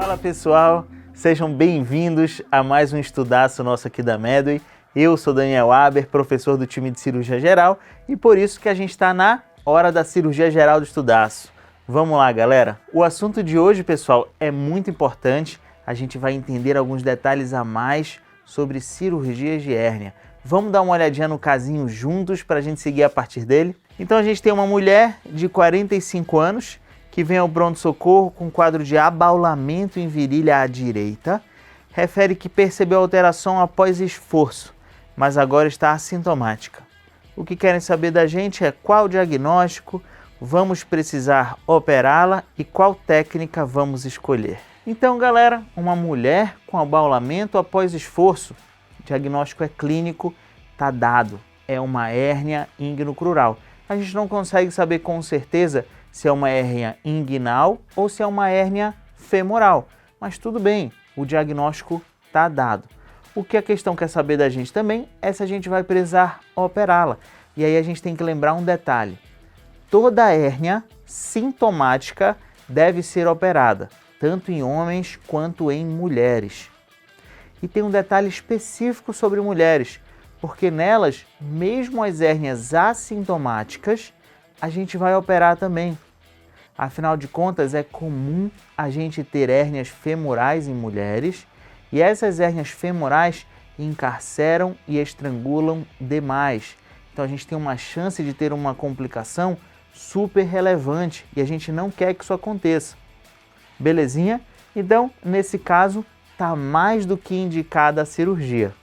Fala pessoal, sejam bem-vindos a mais um estudaço nosso aqui da Medway. Eu sou Daniel Aber, professor do time de cirurgia geral, e por isso que a gente está na hora da cirurgia geral do estudaço. Vamos lá, galera. O assunto de hoje, pessoal, é muito importante. A gente vai entender alguns detalhes a mais sobre cirurgias de hérnia. Vamos dar uma olhadinha no casinho juntos para a gente seguir a partir dele? Então a gente tem uma mulher de 45 anos que vem ao pronto-socorro com quadro de abaulamento em virilha à direita. Refere que percebeu alteração após esforço, mas agora está assintomática. O que querem saber da gente é qual diagnóstico vamos precisar operá-la e qual técnica vamos escolher. Então, galera, uma mulher com abaulamento após esforço, o diagnóstico é clínico, está dado, é uma hérnia inguinocrural. A gente não consegue saber com certeza se é uma hérnia inguinal ou se é uma hérnia femoral, mas tudo bem, o diagnóstico está dado. O que a questão quer saber da gente também é se a gente vai precisar operá-la. E aí a gente tem que lembrar um detalhe. Toda hérnia sintomática deve ser operada, tanto em homens quanto em mulheres. E tem um detalhe específico sobre mulheres, porque nelas, mesmo as hérnias assintomáticas, a gente vai operar também. Afinal de contas, é comum a gente ter hérnias femorais em mulheres, e essas hérnias femorais encarceram e estrangulam demais. Então a gente tem uma chance de ter uma complicação super relevante e a gente não quer que isso aconteça. Belezinha? Então, nesse caso, está mais do que indicada a cirurgia.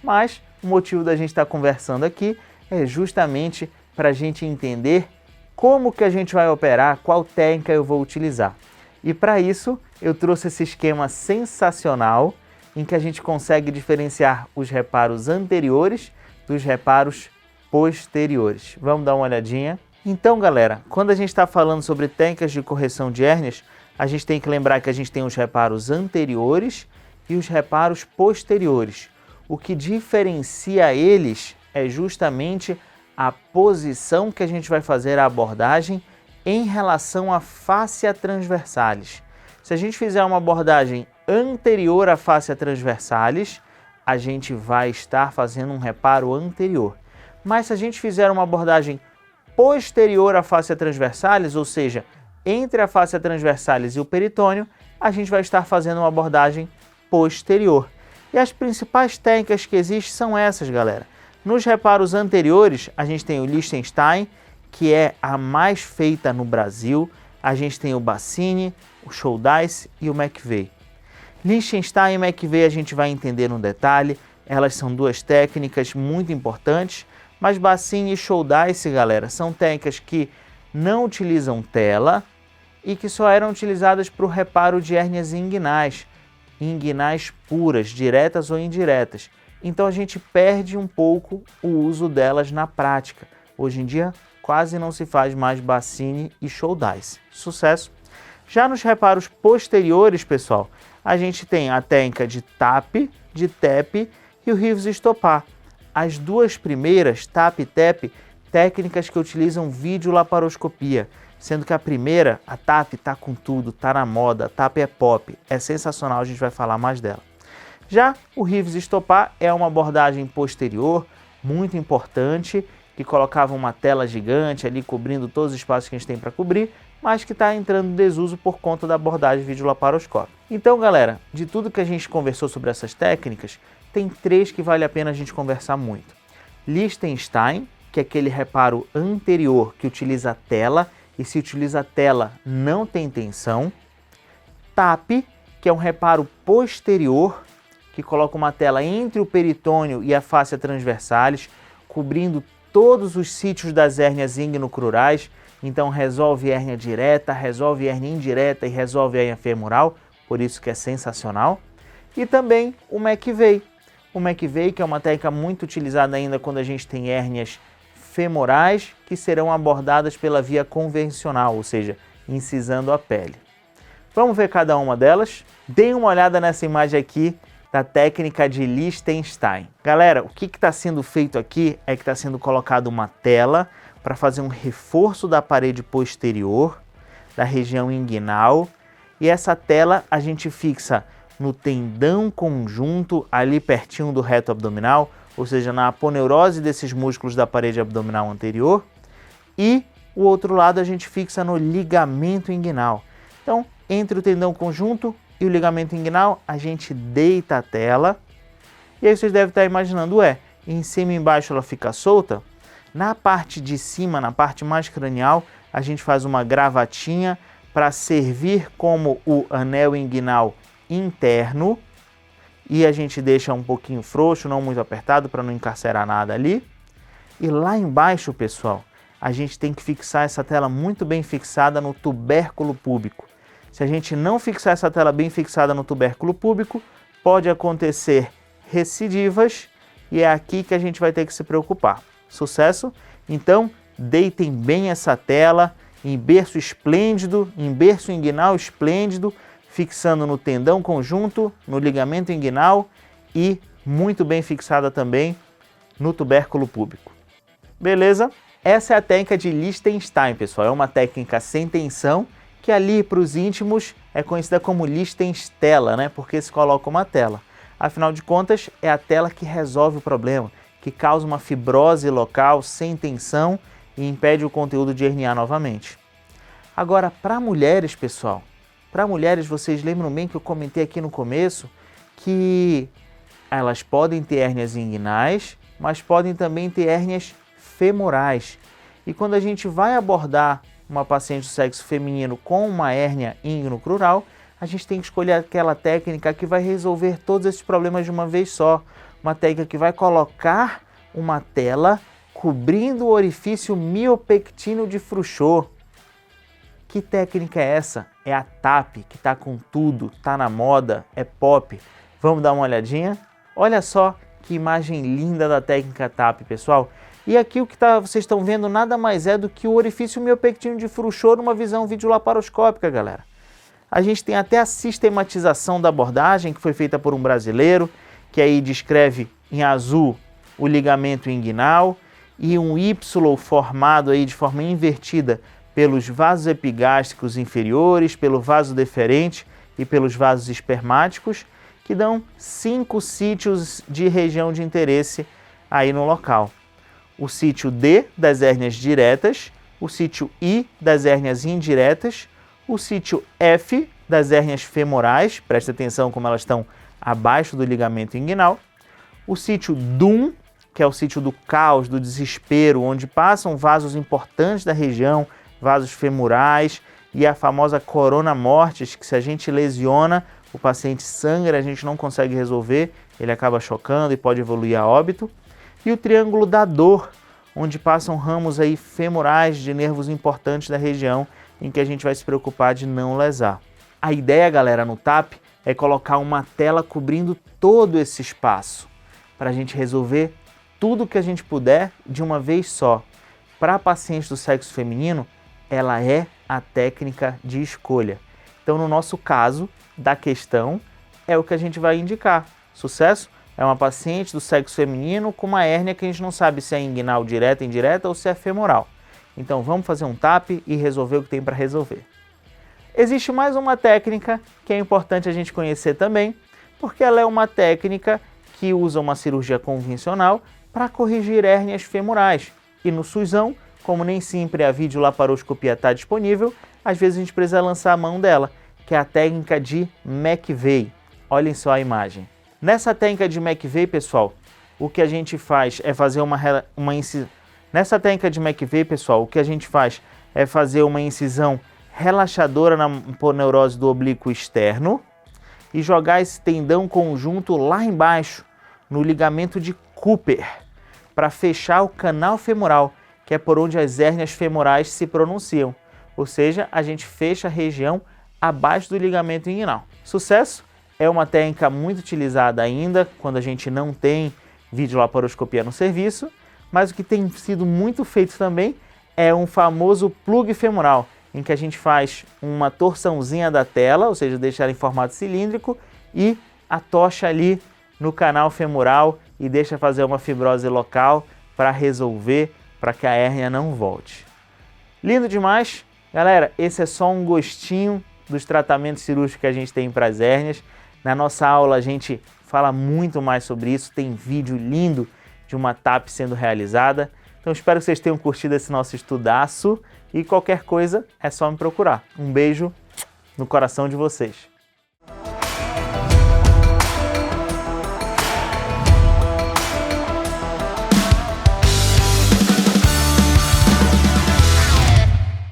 Mas o motivo da gente estar conversando aqui é justamente para a gente entender como que a gente vai operar, qual técnica eu vou utilizar. E para isso, eu trouxe esse esquema sensacional em que a gente consegue diferenciar os reparos anteriores dos reparos posteriores. Vamos dar uma olhadinha? Então, galera, quando a gente está falando sobre técnicas de correção de hérnias, a gente tem que lembrar que a gente tem os reparos anteriores e os reparos posteriores. O que diferencia eles é justamente a posição que a gente vai fazer a abordagem em relação à fáscia transversalis. Se a gente fizer uma abordagem anterior à fáscia transversalis, a gente vai estar fazendo um reparo anterior. Mas se a gente fizer uma abordagem posterior à fáscia transversalis, ou seja, entre a fáscia transversalis e o peritônio, a gente vai estar fazendo uma abordagem posterior. E as principais técnicas que existem são essas, galera. Nos reparos anteriores, a gente tem o Liechtenstein, que é a mais feita no Brasil. A gente tem o Bassini, o Schuldeis e o McVeigh. Liechtenstein e McVeigh a gente vai entender no detalhe. Elas são duas técnicas muito importantes, mas Bassini e Schuldeis, galera, são técnicas que não utilizam tela e que só eram utilizadas para o reparo de hérnias inguinais puras, diretas ou indiretas. Então a gente perde um pouco o uso delas na prática. Hoje em dia quase não se faz mais Bassini e Schuldeis. Sucesso! Já nos reparos posteriores, pessoal, a gente tem a técnica de TAP, de TEP e o Rives-Stopar. As duas primeiras, TAP e TEP, técnicas que utilizam videolaparoscopia, sendo que a primeira, a TAP, está com tudo, está na moda, a TAP é pop, é sensacional, a gente vai falar mais dela. Já o Rives-Stopar é uma abordagem posterior, muito importante, que colocava uma tela gigante ali cobrindo todos os espaços que a gente tem para cobrir, mas que está entrando em desuso por conta da abordagem videolaparoscópica. Então, galera, de tudo que a gente conversou sobre essas técnicas, tem três que vale a pena a gente conversar muito. Liechtenstein, que é aquele reparo anterior que utiliza tela, e se utiliza tela não tem tensão. TAP, que é um reparo posterior, que coloca uma tela entre o peritônio e a fáscia transversalis, cobrindo todos os sítios das hérnias inguinocrurais, então resolve hérnia direta, resolve hérnia indireta e resolve hérnia femoral, por isso que é sensacional. E também o McVeigh. O McVeigh, que é uma técnica muito utilizada ainda quando a gente tem hérnias femorais, que serão abordadas pela via convencional, ou seja, incisando a pele. Vamos ver cada uma delas? Deem uma olhada nessa imagem aqui da técnica de Liechtenstein. Galera, o que está sendo feito aqui é que está sendo colocada uma tela para fazer um reforço da parede posterior, da região inguinal, e essa tela a gente fixa no tendão conjunto, ali pertinho do reto abdominal, ou seja, na aponeurose desses músculos da parede abdominal anterior, e o outro lado a gente fixa no ligamento inguinal. Então, entre o tendão conjunto e o ligamento inguinal, a gente deita a tela, e aí vocês devem estar imaginando, em cima e embaixo ela fica solta? Na parte de cima, na parte mais cranial, a gente faz uma gravatinha para servir como o anel inguinal interno, e a gente deixa um pouquinho frouxo, não muito apertado, para não encarcerar nada ali. E lá embaixo, pessoal, a gente tem que fixar essa tela muito bem fixada no tubérculo púbico. Se a gente não fixar essa tela bem fixada no tubérculo púbico, pode acontecer recidivas, e é aqui que a gente vai ter que se preocupar. Sucesso? Então, deitem bem essa tela em berço esplêndido, em berço inguinal esplêndido, fixando no tendão conjunto, no ligamento inguinal e muito bem fixada também no tubérculo púbico. Beleza? Essa é a técnica de Liechtenstein, pessoal. É uma técnica sem tensão, que ali para os íntimos é conhecida como Liechtenstella, né? Porque se coloca uma tela. Afinal de contas, é a tela que resolve o problema, que causa uma fibrose local sem tensão e impede o conteúdo de herniar novamente. Agora, para mulheres, pessoal, para mulheres, vocês lembram bem que eu comentei aqui no começo que elas podem ter hérnias inguinais, mas podem também ter hérnias femorais. E quando a gente vai abordar uma paciente do sexo feminino com uma hérnia inguinocrural, a gente tem que escolher aquela técnica que vai resolver todos esses problemas de uma vez só. Uma técnica que vai colocar uma tela cobrindo o orifício miopectíneo de Frouchot. Que técnica é essa? É a TAP, que está com tudo, está na moda, é pop. Vamos dar uma olhadinha? Olha só que imagem linda da técnica TAP, pessoal. E aqui o que vocês estão vendo nada mais é do que o orifício miopectíneo de Frouchot numa visão videolaparoscópica, galera. A gente tem até a sistematização da abordagem, que foi feita por um brasileiro, que aí descreve em azul o ligamento inguinal e um Y formado aí de forma invertida pelos vasos epigástricos inferiores, pelo vaso deferente e pelos vasos espermáticos, que dão 5 sítios de região de interesse aí no local. O sítio D das hérnias diretas, o sítio I das hérnias indiretas, o sítio F das hérnias femorais, presta atenção como elas estão abaixo do ligamento inguinal, o sítio DUM, que é o sítio do caos, do desespero, onde passam vasos importantes da região, vasos femorais, e a famosa corona mortis, que se a gente lesiona, o paciente sangra, a gente não consegue resolver, ele acaba chocando e pode evoluir a óbito. E o triângulo da dor, onde passam ramos aí femorais de nervos importantes da região, em que a gente vai se preocupar de não lesar. A ideia, galera, no TAP é colocar uma tela cobrindo todo esse espaço, para a gente resolver tudo que a gente puder de uma vez só. Para pacientes do sexo feminino, ela é a técnica de escolha. Então, no nosso caso da questão, é o que a gente vai indicar. Sucesso? É uma paciente do sexo feminino com uma hérnia que a gente não sabe se é inguinal direta, indireta ou se é femoral. Então, vamos fazer um TAP e resolver o que tem para resolver. Existe mais uma técnica que é importante a gente conhecer também, porque ela é uma técnica que usa uma cirurgia convencional para corrigir hérnias femorais. E no SUSão, como nem sempre a videolaparoscopia está disponível, às vezes a gente precisa lançar a mão dela, que é a técnica de McVeigh. Olhem só a imagem. Nessa técnica de McVeigh, pessoal, o que a gente faz é fazer uma incisão. Nessa técnica de McVeigh, pessoal, o que a gente faz é fazer uma incisão relaxadora na aponeurose do oblíquo externo e jogar esse tendão conjunto lá embaixo, no ligamento de Cooper, para fechar o canal femoral, que é por onde as hérnias femorais se pronunciam. Ou seja, a gente fecha a região abaixo do ligamento inguinal. Sucesso? É uma técnica muito utilizada ainda quando a gente não tem videolaparoscopia no serviço, mas o que tem sido muito feito também é um famoso plug femoral, em que a gente faz uma torçãozinha da tela, ou seja, deixa ela em formato cilíndrico e atocha ali no canal femoral e deixa fazer uma fibrose local para resolver, para que a hérnia não volte. Lindo demais! Galera, esse é só um gostinho dos tratamentos cirúrgicos que a gente tem para as hérnias. Na nossa aula a gente fala muito mais sobre isso, tem vídeo lindo de uma TAP sendo realizada. Então espero que vocês tenham curtido esse nosso estudaço e qualquer coisa é só me procurar. Um beijo no coração de vocês.